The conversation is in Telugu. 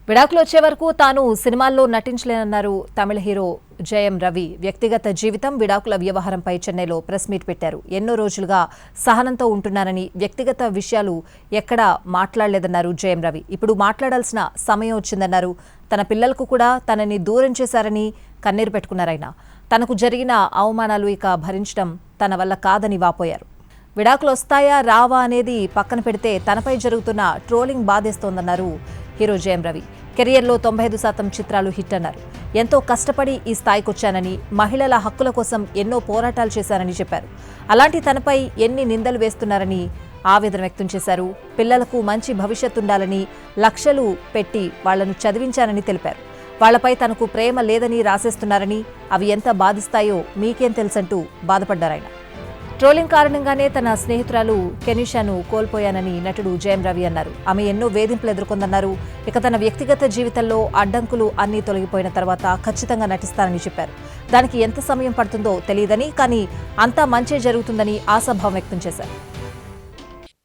విడాకులు వచ్చే వరకు తాను సినిమాల్లో నటించలేనన్నారు తమిళ హీరో జయం రవి. వ్యక్తిగత జీవితం, విడాకుల వ్యవహారంపై చెన్నైలో ప్రెస్ మీట్ పెట్టారు. ఎన్నో రోజులుగా సహనంతో ఉంటున్నారని, వ్యక్తిగత విషయాలు ఎక్కడా మాట్లాడలేదన్నారు జయం రవి. ఇప్పుడు మాట్లాడాల్సిన సమయం వచ్చిందన్నారు. తన పిల్లలకు కూడా తనని దూరం చేశారని కన్నీరు పెట్టుకున్నారాయన. తనకు జరిగిన అవమానాలు ఇక భరించడం తన వల్ల కాదని వాపోయారు. విడాకులు వస్తాయా రావా అనేది పక్కన పెడితే తనపై జరుగుతున్న ట్రోలింగ్ బాధేస్తోందన్నారు హీరో జయం రవి. కెరియర్లో 95% చిత్రాలు హిట్ అన్నారు. ఎంతో కష్టపడి ఈ స్థాయికొచ్చానని, మహిళల హక్కుల కోసం ఎన్నో పోరాటాలు చేశానని చెప్పారు. అలాంటి తనపై ఎన్ని నిందలు వేస్తున్నారని ఆవేదన వ్యక్తం చేశారు. పిల్లలకు మంచి భవిష్యత్తు ఉండాలని లక్షలు పెట్టి వాళ్లను చదివించానని తెలిపారు. వాళ్లపై తనకు ప్రేమ లేదని రాసేస్తున్నారని, అవి ఎంత బాధిస్తాయో మీకేం తెలుసంటూ బాధపడ్డారాయన. ట్రోలింగ్ కారణంగానే తన స్నేహితురాలు కెనిషాను కోల్పోయానని నటుడు జయం రవి అన్నారు. ఆమె ఎన్నో వేధింపులు ఎదుర్కొందన్నారు. ఇక తన వ్యక్తిగత జీవితంలో అడ్డంకులు అన్నీ తొలగిపోయిన తర్వాత ఖచ్చితంగా నటిస్తానని చెప్పారు. దానికి ఎంత సమయం పడుతుందో తెలియదని, కానీ అంతా మంచే జరుగుతుందని ఆశాభావం వ్యక్తం చేశారు.